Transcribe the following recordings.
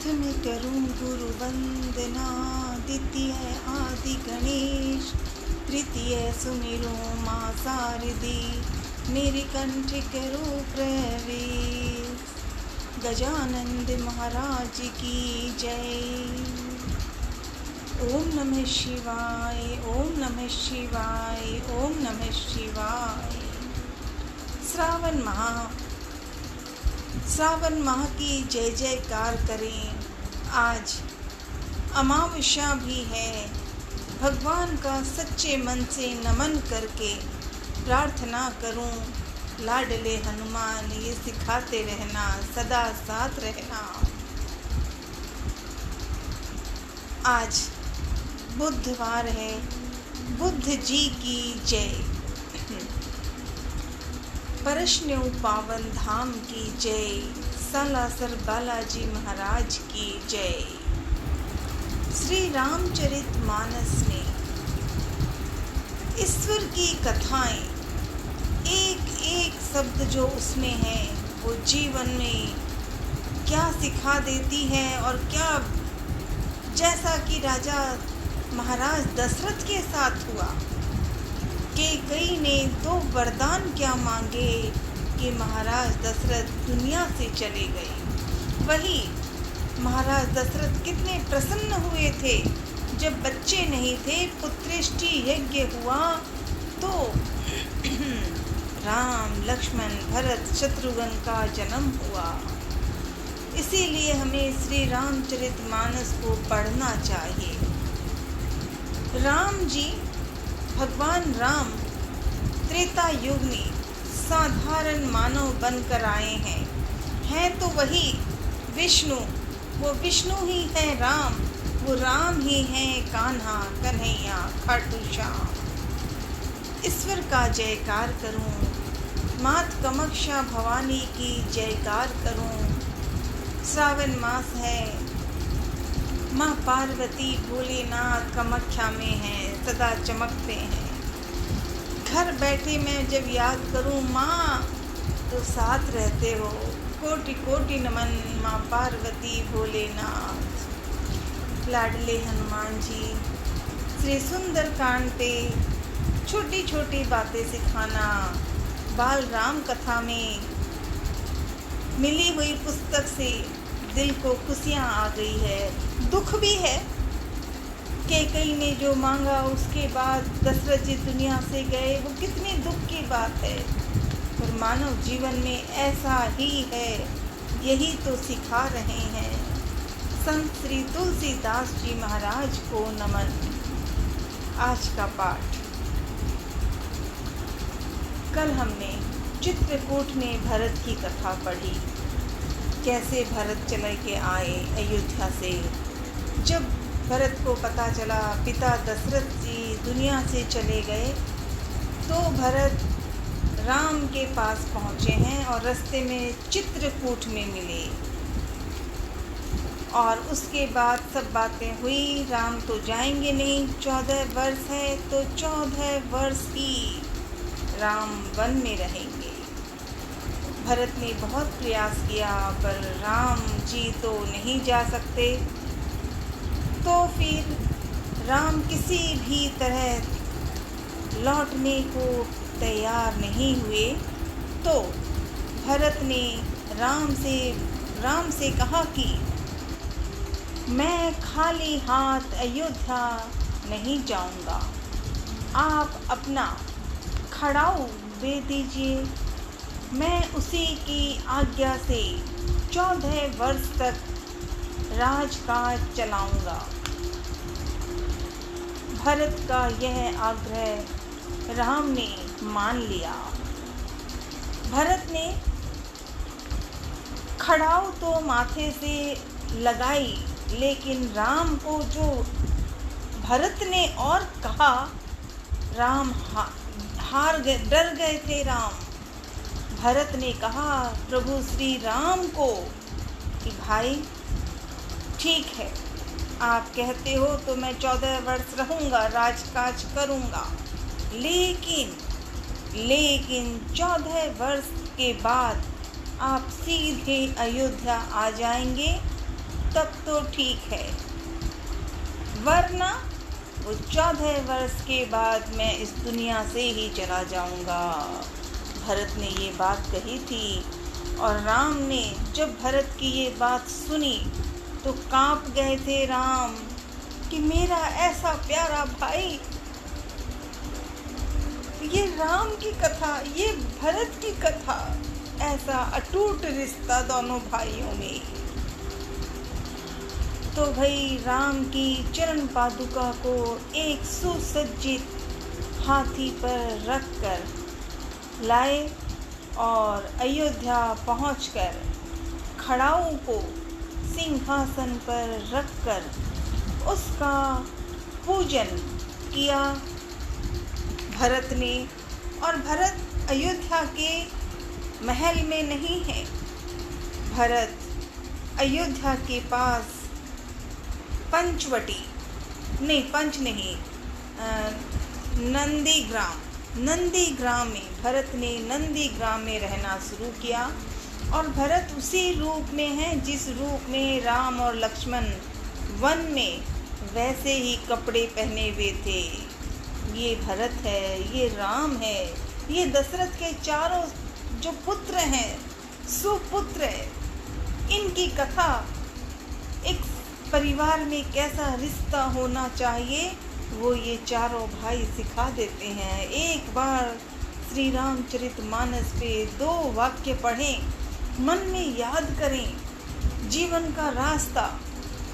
प्रथम करूं गुरु वंदना, द्वितीय आदि गणेश, तृतीय सुमिरूं मां शारदी, मेरे कंठ करो प्रवेश। गजानंद महाराज की जय। ओम नमः शिवाय, ओम नमः शिवाय, ओम नमः शिवाय। श्रावण माह की जय जयकार करें। आज अमावस्या भी है। भगवान का सच्चे मन से नमन करके प्रार्थना करूं, लाडले हनुमान ये सिखाते रहना, सदा साथ रहना। आज बुधवार है, बुद्ध जी की जय। परशन्यु पावन धाम की जय, सालासर बालाजी महाराज की जय। श्री रामचरित मानस में ईश्वर की कथाएं, एक एक शब्द जो उसमें है वो जीवन में क्या सिखा देती है। और क्या, जैसा कि राजा महाराज दशरथ के साथ हुआ, कैकेयी ने 2 वरदान क्या मांगे कि महाराज दशरथ दुनिया से चले गए। वही महाराज दशरथ कितने प्रसन्न हुए थे जब बच्चे नहीं थे, पुत्रेष्टि यज्ञ हुआ तो राम, लक्ष्मण, भरत, शत्रुघ्न का जन्म हुआ। इसीलिए हमें श्री रामचरित मानस को पढ़ना चाहिए। राम जी, भगवान राम त्रेता युग में साधारण मानव बनकर आए हैं तो वही विष्णु, वो विष्णु ही है राम, वो राम ही है कान्हा, कन्हैया, खाटू श्याम। ईश्वर का जयकार करूं, मात कामाक्षा भवानी की जयकार करूं। श्रावण मास है, माँ पार्वती भोलेनाथ कामाख्या में हैं, सदा चमकते हैं। घर बैठे मैं जब याद करूं माँ तो साथ रहते हो। कोटि कोटि नमन माँ पार्वती भोलेनाथ। लाडले हनुमान जी, श्री सुंदर कांड पे छोटी छोटी बातें सिखाना। बाल राम कथा में मिली हुई पुस्तक से दिल को खुशियाँ आ गई है, दुख भी है। कैकेयी ने जो मांगा उसके बाद दशरथ जी दुनिया से गए, वो कितनी दुख की बात है। और मानव जीवन में ऐसा ही है, यही तो सिखा रहे हैं। संत श्री तुलसीदास जी महाराज को नमन। आज का पाठ, कल हमने चित्रकूट में भरत की कथा पढ़ी। कैसे भरत चले के आए अयोध्या से। जब भरत को पता चला पिता दशरथ जी दुनिया से चले गए, तो भरत राम के पास पहुँचे हैं और रास्ते में चित्रकूट में मिले। और उसके बाद सब बातें हुई। राम तो जाएंगे नहीं, 14 वर्ष है तो 14 वर्ष ही राम वन में रहेंगे। भरत ने बहुत प्रयास किया पर राम जी तो नहीं जा सकते। तो फिर राम किसी भी तरह लौटने को तैयार नहीं हुए। तो भरत ने राम से कहा कि मैं खाली हाथ अयोध्या नहीं जाऊंगा, आप अपना खड़ाऊ दे दीजिए, मैं उसी की आज्ञा से 14 वर्ष तक राजकाज चलाऊंगा। भरत का यह आग्रह राम ने मान लिया। भरत ने खड़ाऊ तो माथे से लगाई, लेकिन राम को जो भरत ने और कहा, राम हार गए, डर गए थे राम। भरत ने कहा प्रभु श्री राम को कि भाई ठीक है, आप कहते हो तो मैं 14 वर्ष रहूँगा, राजकाज करूँगा, लेकिन 14 वर्ष के बाद आप सीधे अयोध्या आ जाएंगे तब तो ठीक है, वरना वो 14 वर्ष के बाद मैं इस दुनिया से ही चला जाऊंगा। भरत ने ये बात कही थी और राम ने जब भरत की ये बात सुनी तो कांप गए थे राम कि मेरा ऐसा प्यारा भाई, ये राम की कथा, ये भरत की कथा, ऐसा अटूट रिश्ता दोनों भाइयों में। तो भाई राम की चरण पादुका को एक सुसज्जित हाथी पर रखकर लाए और अयोध्या पहुंचकर खड़ाऊ को सिंहासन पर रखकर उसका पूजन किया भरत ने। और भरत अयोध्या के महल में नहीं है, भरत अयोध्या के पास नंदीग्राम में भरत ने नंदीग्राम में रहना शुरू किया। और भरत उसी रूप में है जिस रूप में राम और लक्ष्मण वन में वैसे ही कपड़े पहने हुए थे। ये भरत है, ये राम है, ये दशरथ के चारों जो पुत्र हैं, सुपुत्र है, इनकी कथा एक परिवार में कैसा रिश्ता होना चाहिए वो ये चारों भाई सिखा देते हैं। एक बार श्री रामचरितमानस पे 2 वाक्य पढ़ें, मन में याद करें, जीवन का रास्ता,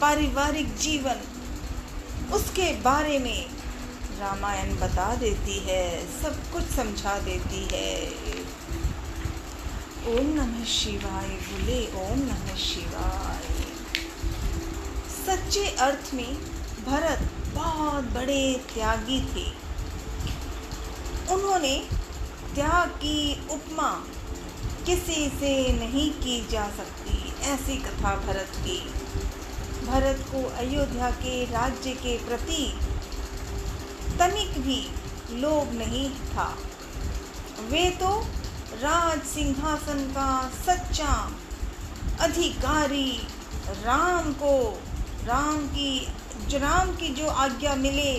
पारिवारिक जीवन, उसके बारे में रामायण बता देती है, सब कुछ समझा देती है। ओम नमः शिवाय बोले, ओम नमः शिवाय। सच्चे अर्थ में भरत बहुत बड़े त्यागी थे। उन्होंने त्याग की उपमा किसी से नहीं की जा सकती, ऐसी कथा भरत की। भरत को अयोध्या के राज्य के प्रति तनिक भी लोभ नहीं था। वे तो राज सिंहासन का सच्चा अधिकारी, राम की जो आज्ञा मिले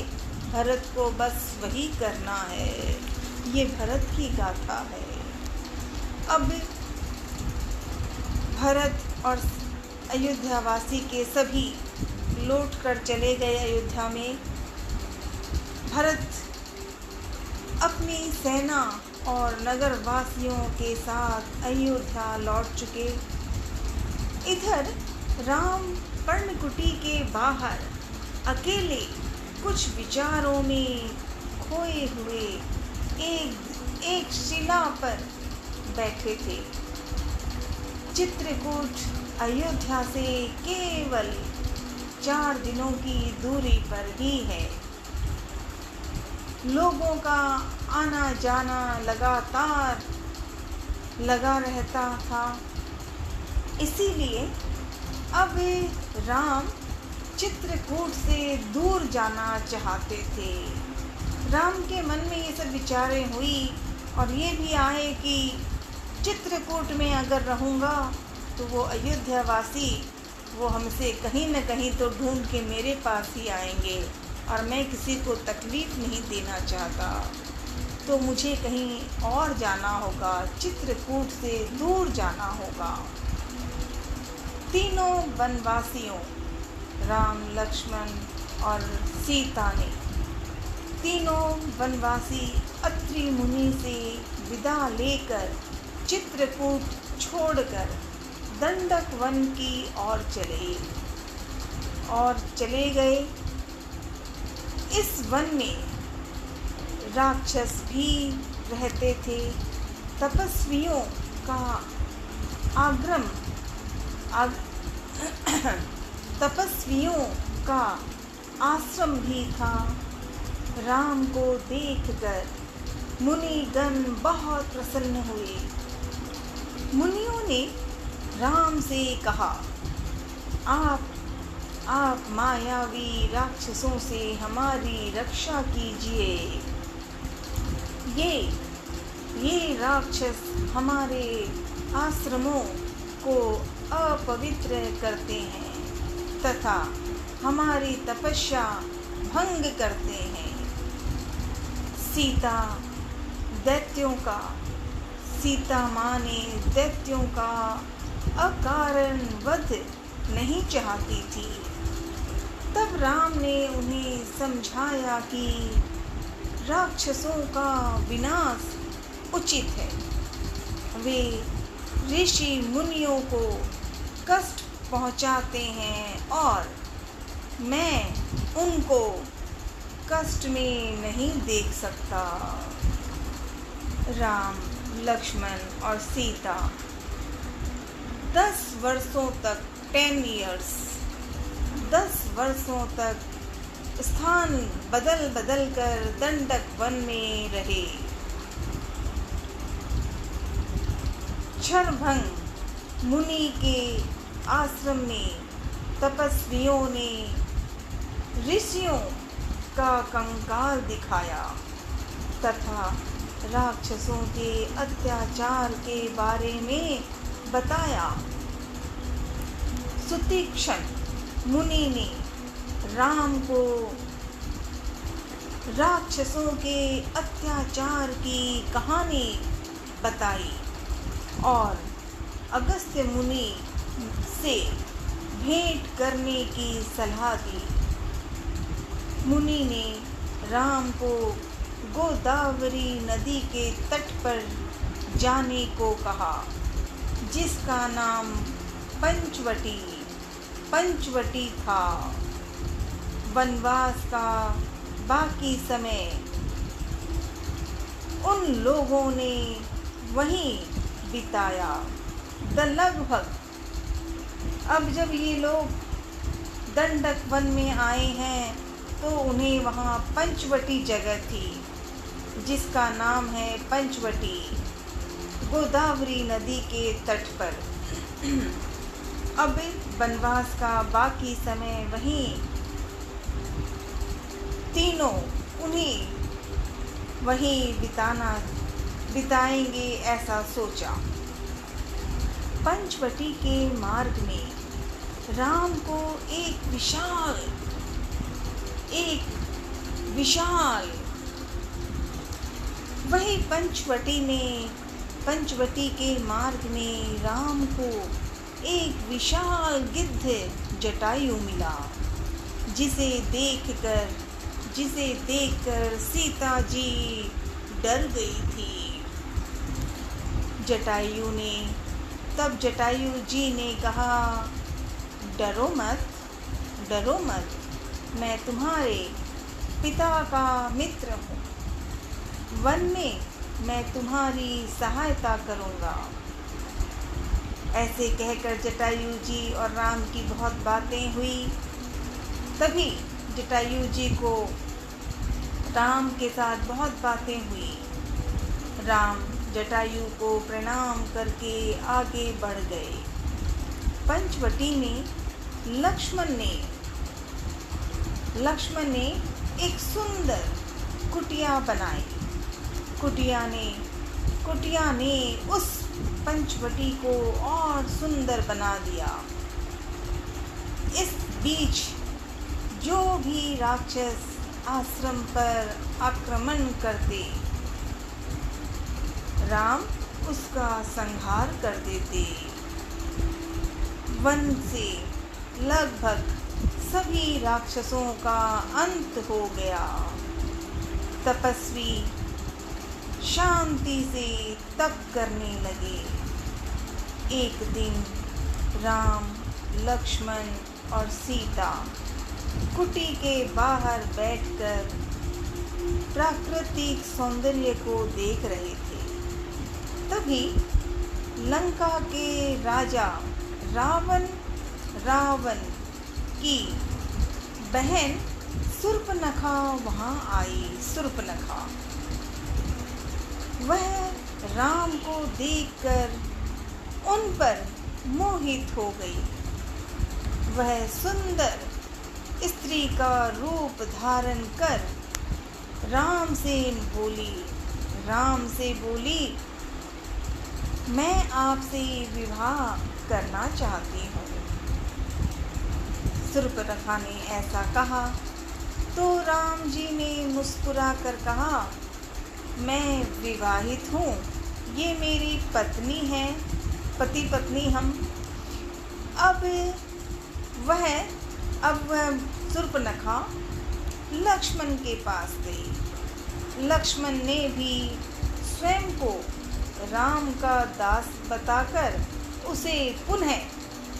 भरत को बस वही करना है। ये भरत की गाथा है। अब भरत और अयोध्यावासी के सभी लौट कर चले गए अयोध्या में। भरत अपनी सेना और नगरवासियों के साथ अयोध्या लौट चुके। इधर राम पर्णकुटी के बाहर अकेले कुछ विचारों में खोए हुए एक शिला पर बैठे थे। चित्रकूट अयोध्या से केवल 4 दिनों की दूरी पर ही है। लोगों का आना जाना लगातार लगा रहता था। इसीलिए अब राम चित्रकूट से दूर जाना चाहते थे। राम के मन में ये सब विचारें हुई और ये भी आए कि चित्रकूट में अगर रहूँगा तो वो अयोध्यावासी वो हमसे कहीं न कहीं तो ढूंढ के मेरे पास ही आएंगे और मैं किसी को तकलीफ़ नहीं देना चाहता, तो मुझे कहीं और जाना होगा, चित्रकूट से दूर जाना होगा। तीनों वनवासियों राम, लक्ष्मण और सीता ने, तीनों वनवासी अत्रि मुनि से विदा लेकर चित्रकूट छोड़कर दंडक वन की ओर चले गए। इस वन में राक्षस भी रहते थे। तपस्वियों का तपस्वियों का आश्रम भी था। राम को देखकर मुनिगण बहुत प्रसन्न हुए। मुनियों ने राम से कहा, आप मायावी राक्षसों से हमारी रक्षा कीजिए। ये राक्षस हमारे आश्रमों को अपवित्र करते हैं। तथा हमारी तपस्या भंग करते हैं। सीता माँ ने दैत्यों का अकारण वध नहीं चाहती थी। तब राम ने उन्हें समझाया कि राक्षसों का विनाश उचित है। वे ऋषि मुनियों को कष्ट पहुंचाते हैं और मैं उनको कष्ट में नहीं देख सकता। राम, लक्ष्मण और सीता 10 वर्षों तक 10 वर्षों तक स्थान बदल बदल कर दंडक वन में रहे। क्षणभंग मुनि के आश्रम में तपस्वियों ने ऋषियों का कंकाल दिखाया तथा राक्षसों के अत्याचार के बारे में बताया। सुतीक्ष्ण मुनि ने राम को राक्षसों के अत्याचार की कहानी बताई और अगस्त्य मुनि से भेंट करने की सलाह दी। मुनि ने राम को गोदावरी नदी के तट पर जाने को कहा, जिसका नाम पंचवटी था। वनवास का बाकी समय उन लोगों ने वहीं बिताया। लगभग अब जब ये लोग दंडक वन में आए हैं तो उन्हें वहाँ पंचवटी जगह थी, जिसका नाम है पंचवटी, गोदावरी नदी के तट पर। अब वनवास का बाकी समय वहीं तीनों उन्हें वहीं बिताएंगे, ऐसा सोचा। पंचवटी के मार्ग में राम को एक विशाल वही पंचवटी के मार्ग में राम को एक विशाल गिद्ध जटायु मिला, जिसे देखकर सीता जी डर गई थी। जटायु जी ने कहा, डरो मत, मैं तुम्हारे पिता का मित्र हूँ। वन में मैं तुम्हारी सहायता करूँगा। ऐसे कहकर जटायु जी और राम की बहुत बातें हुई। तभी जटायु जी को राम के साथ बहुत बातें हुई। राम जटायु को प्रणाम करके आगे बढ़ गए। पंचवटी में लक्ष्मण ने एक सुंदर कुटिया बनाई। कुटिया ने उस पंचवटी को और सुंदर बना दिया। इस बीच जो भी राक्षस आश्रम पर आक्रमण करते, राम उसका संहार कर देते। वन से लगभग सभी राक्षसों का अंत हो गया। तपस्वी शांति से तप करने लगे। एक दिन राम, लक्ष्मण और सीता कुटी के बाहर बैठकर प्राकृतिक सौंदर्य को देख रहे थे। तभी लंका के राजा रावण की बहन शूर्पणखा वहाँ आई। वह राम को देखकर उन पर मोहित हो गई। वह सुंदर स्त्री का रूप धारण कर राम से बोली, मैं आपसे विवाह करना चाहती हूँ। शूर्पणखा ने ऐसा कहा तो राम जी ने मुस्कुरा कर कहा, मैं विवाहित हूँ, ये मेरी पत्नी है, पति पत्नी हम। अब वह शूर्पणखा लक्ष्मण के पास गई। लक्ष्मण ने भी स्वयं को राम का दास बताकर उसे पुनः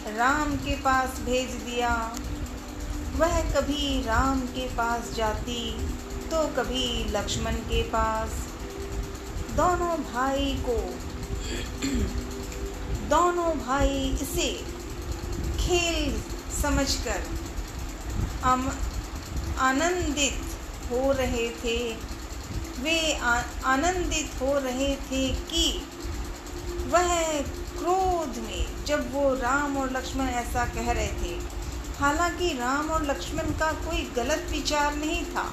राम के पास भेज दिया। वह कभी राम के पास जाती तो कभी लक्ष्मण के पास। दोनों भाई इसे खेल समझकर आनंदित हो रहे थे। वे आनंदित हो रहे थे कि वह क्रोध में, जब वो राम और लक्ष्मण ऐसा कह रहे थे, हालांकि राम और लक्ष्मण का कोई गलत विचार नहीं था।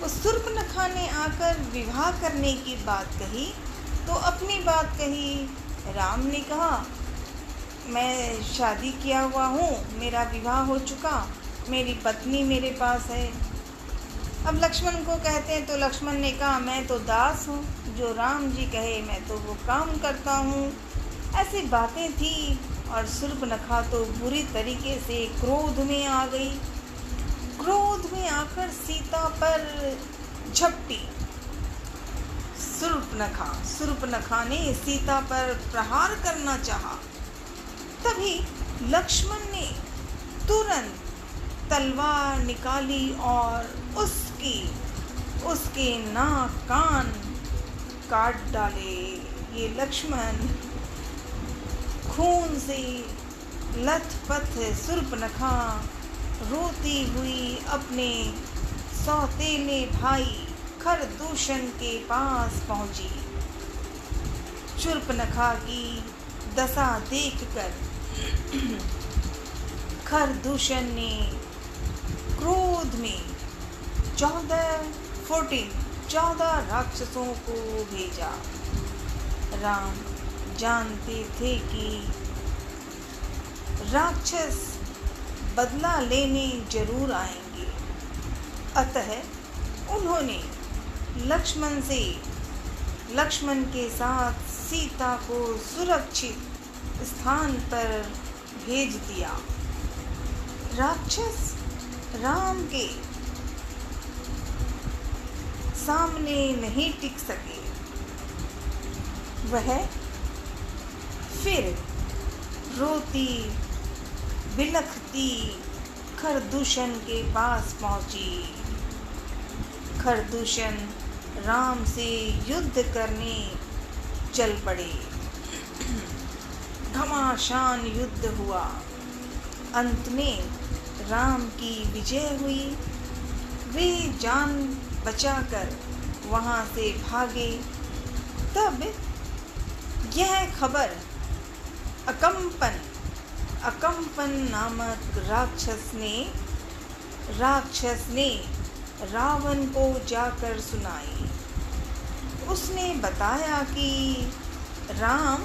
उस शूर्पणखा ने आकर विवाह करने की बात कही तो अपनी बात कही। राम ने कहा, मैं शादी किया हुआ हूँ, मेरा विवाह हो चुका, मेरी पत्नी मेरे पास है। अब लक्ष्मण को कहते हैं तो लक्ष्मण ने कहा, मैं तो दास हूँ, जो राम जी कहे मैं तो वो काम करता हूँ। ऐसी बातें थी और शूर्पणखा तो बुरी तरीके से क्रोध में आ गई। क्रोध में आकर सीता पर झपटी। शूर्पणखा ने सीता पर प्रहार करना चाहा। तभी लक्ष्मण ने तुरंत तलवार निकाली और उसके नाक कान काट डाले। ये लक्ष्मण खून से लथपथ शूर्पणखा रोती हुई अपने सौतेले भाई खरदूषण के पास पहुंची। शूर्पणखा की दशा देखकर खरदूषण ने क्रोध में 14 राक्षसों को भेजा। राम जानते थे कि राक्षस बदला लेने जरूर आएंगे, अतः उन्होंने लक्ष्मण के साथ सीता को सुरक्षित स्थान पर भेज दिया। राक्षस राम के सामने नहीं टिक सके। वह फिर रोती बिलखती खरदूषण के पास पहुंची। खरदूषण राम से युद्ध करने चल पड़े। घमासान युद्ध हुआ। अंत में राम की विजय हुई। वे जान बचाकर वहां से भागे। तब यह खबर अकम्पन नामक राक्षस ने रावण को जाकर सुनाई। उसने बताया कि राम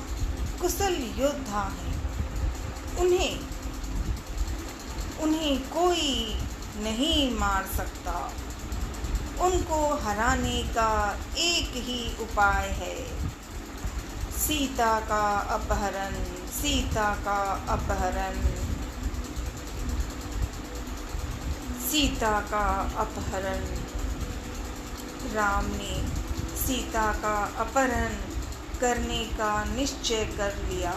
कुशल योद्धा हैं, उन्हें कोई नहीं मार सकता। उनको हराने का एक ही उपाय है, सीता का अपहरण। राम ने सीता का अपहरण करने का निश्चय कर लिया।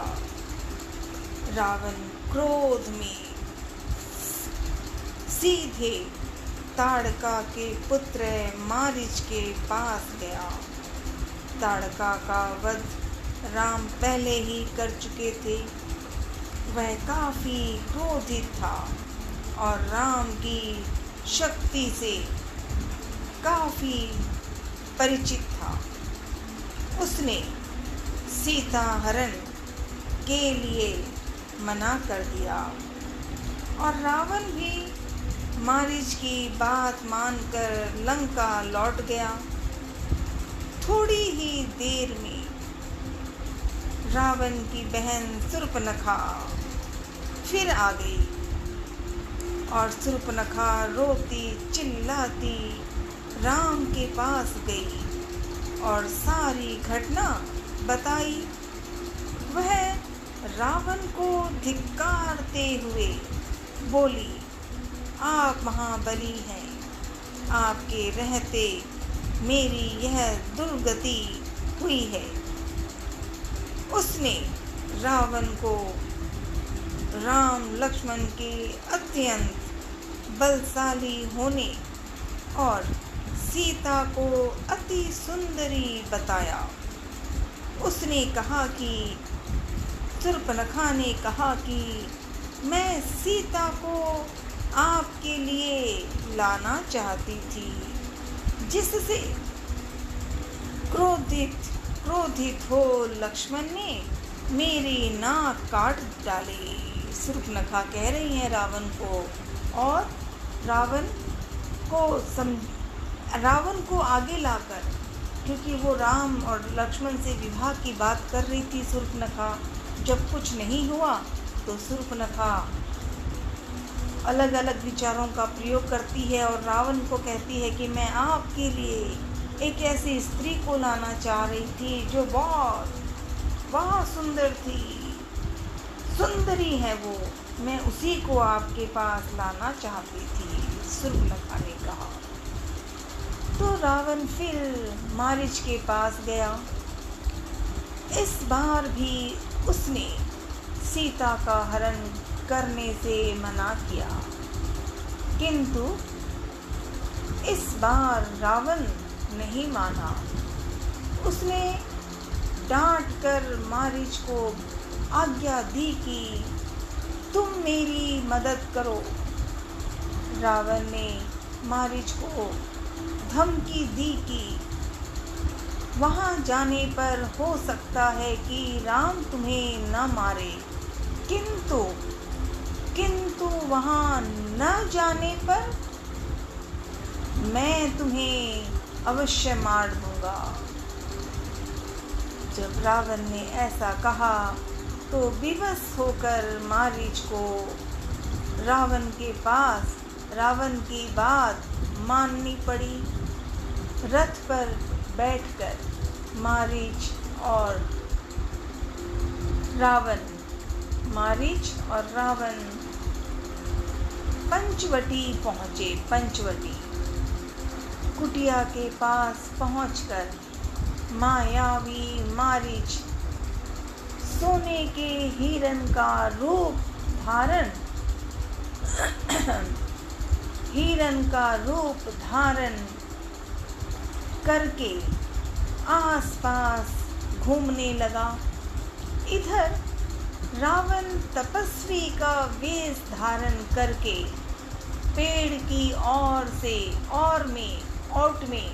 रावण क्रोध में सीधे ताड़का के पुत्र मारीच के पास गया। ताड़का का वध राम पहले ही कर चुके थे। वह काफी क्रोधित था और राम की शक्ति से काफी परिचित था। उसने सीता हरण के लिए मना कर दिया और रावण भी मारीच की बात मानकर लंका लौट गया। थोड़ी ही देर में रावण की बहन शूर्पणखा फिर आ गई। और शूर्पणखा रोती चिल्लाती राम के पास गई और सारी घटना बताई। वह रावण को धिक्कारते हुए बोली, आप महाबली हैं, आपके रहते मेरी यह दुर्गति हुई है। उसने रावण को राम लक्ष्मण के अत्यंत बलशाली होने और सीता को अति सुंदरी बताया। उसने कहा कि शूर्पणखा ने कहा कि मैं सीता को आपके लिए लाना चाहती थी, जिससे क्रोधित हो लक्ष्मण ने मेरी नाक काट डाली। शूर्पणखा कह रही है रावण को, और रावण को आगे लाकर, क्योंकि वो राम और लक्ष्मण से विवाह की बात कर रही थी शूर्पणखा। जब कुछ नहीं हुआ तो शूर्पणखा अलग अलग विचारों का प्रयोग करती है और रावण को कहती है कि मैं आपके लिए एक ऐसी स्त्री को लाना चाह रही थी जो बहुत सुंदर थी, सुंदरी है वो, मैं उसी को आपके पास लाना चाहती थी, शूर्पणखा ने कहा। तो रावण फिर मारीच के पास गया। इस बार भी उसने सीता का हरण करने से मना किया, किंतु इस बार रावण नहीं माना। उसने डांट कर मारीच को आज्ञा दी कि तुम मेरी मदद करो। रावण ने मारीच को धमकी दी कि वहाँ जाने पर हो सकता है कि राम तुम्हें न मारे, किंतु वहाँ न जाने पर मैं तुम्हें अवश्य मार दूंगा। जब रावण ने ऐसा कहा तो विवश होकर मारीच को रावण के पास रावण की बात माननी पड़ी। रथ पर बैठकर मारीच और रावण पंचवटी पहुँचे। पंचवटी कुटिया के पास पहुंचकर मायावी मारीच सोने के हिरण का रूप धारण करके आसपास घूमने लगा। इधर रावण तपस्वी का वेश धारण करके पेड़ की ओट में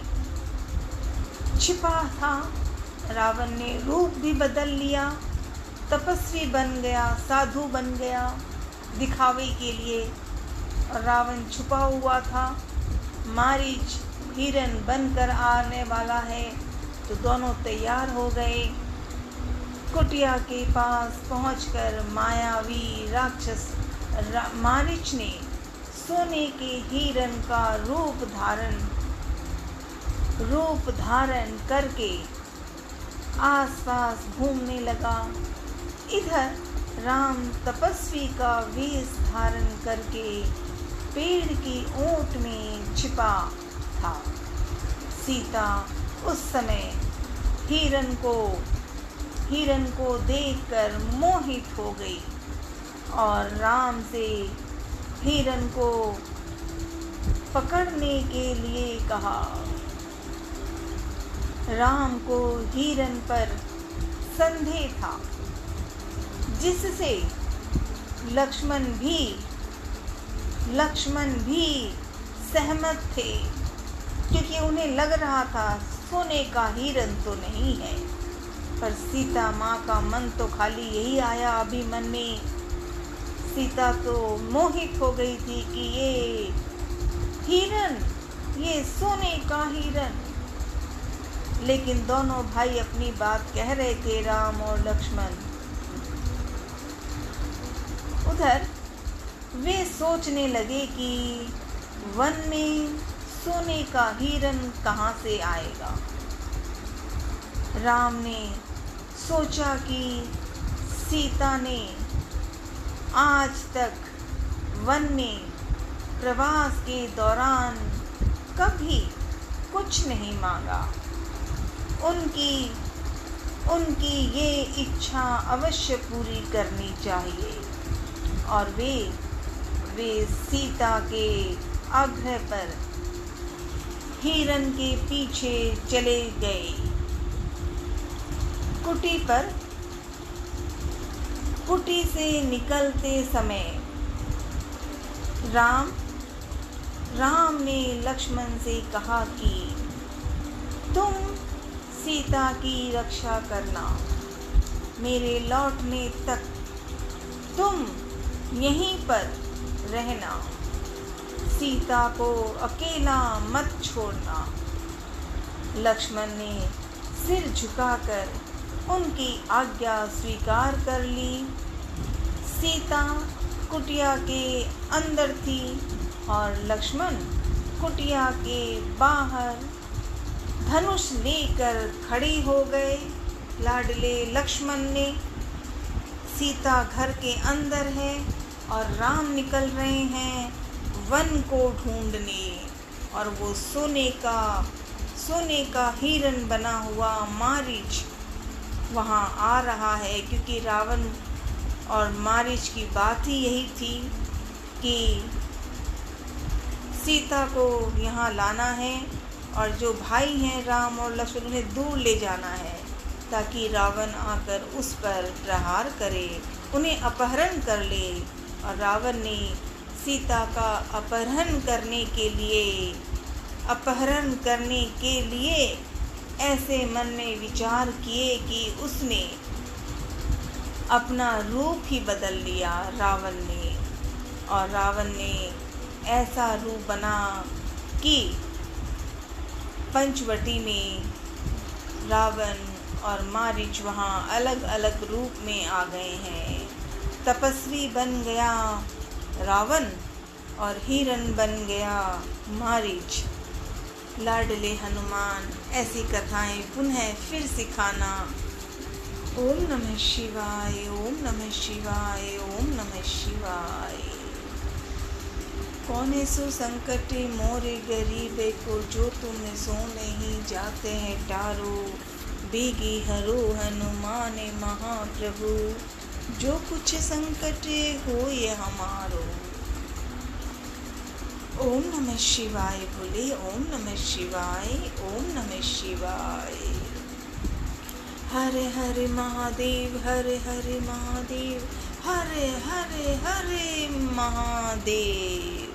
छिपा था। रावण ने रूप भी बदल लिया, तपस्वी बन गया, साधु बन गया दिखावे के लिए, और रावण छुपा हुआ था। मारीच हिरण बनकर आने वाला है, तो दोनों तैयार हो गए। कुटिया के पास पहुंचकर मायावी राक्षस मारीच ने सोने के हिरण का रूप धारण करके आसपास घूमने लगा। इधर राम तपस्वी का वेश धारण करके पेड़ की ओट में छिपा था। सीता उस समय हिरण को देखकर मोहित हो गई और राम से हिरण को पकड़ने के लिए कहा। राम को हिरण पर संदेह था, जिससे लक्ष्मण भी सहमत थे, क्योंकि उन्हें लग रहा था सोने का हिरण तो नहीं है। पर सीता माँ का मन तो खाली यही आया अभी मन में। सीता तो मोहित हो गई थी कि ये सोने का हिरण। लेकिन दोनों भाई अपनी बात कह रहे थे, राम और लक्ष्मण। उधर वे सोचने लगे कि वन में सोने का हिरन कहाँ से आएगा। राम ने सोचा कि सीता ने आज तक वन में प्रवास के दौरान कभी कुछ नहीं मांगा। उनकी ये इच्छा अवश्य पूरी करनी चाहिए। और वे सीता के आग्रह पर हिरन के पीछे चले गए। कुटी से निकलते समय राम ने लक्ष्मण से कहा कि तुम सीता की रक्षा करना, मेरे लौटने तक तुम यहीं पर रहना, सीता को अकेला मत छोड़ना। लक्ष्मण ने सिर झुकाकर उनकी आज्ञा स्वीकार कर ली। सीता कुटिया के अंदर थी और लक्ष्मण कुटिया के बाहर धनुष लेकर खड़े हो गए। लाडले लक्ष्मण ने, सीता घर के अंदर है और राम निकल रहे हैं वन को ढूंढने। और वो सोने का हिरन बना हुआ मारीच वहाँ आ रहा है, क्योंकि रावण और मारीच की बात ही यही थी कि सीता को यहाँ लाना है और जो भाई हैं राम और लक्ष्मण उन्हें दूर ले जाना है, ताकि रावण आकर उस पर प्रहार करे, उन्हें अपहरण कर ले। और रावण ने सीता का अपहरण करने के लिए ऐसे मन में विचार किए कि उसने अपना रूप ही बदल लिया रावण ने। और रावण ने ऐसा रूप बना कि पंचवटी में रावण और मारीच वहाँ अलग अलग रूप में आ गए हैं। तपस्वी बन गया रावण और हिरन बन गया मारीच। लाडले हनुमान, ऐसी कथाएं पुनः फिर सिखाना। ओम नमः शिवाय, ओम नमः शिवाय, ओम नमः शिवाय। कौने सो संकटे मोरे गरीबे को, जो तुम सो नहीं जाते हैं टारो। बेगी हरो हनुमान महाप्रभु, जो कुछ संकटे हो ये हमारो। ओम नमः शिवाय बोले, ओम नमः शिवाय, ओम नमः शिवाय। हरे हरे महादेव, हरे हरे महादेव, हरे हरे हरे महादेव।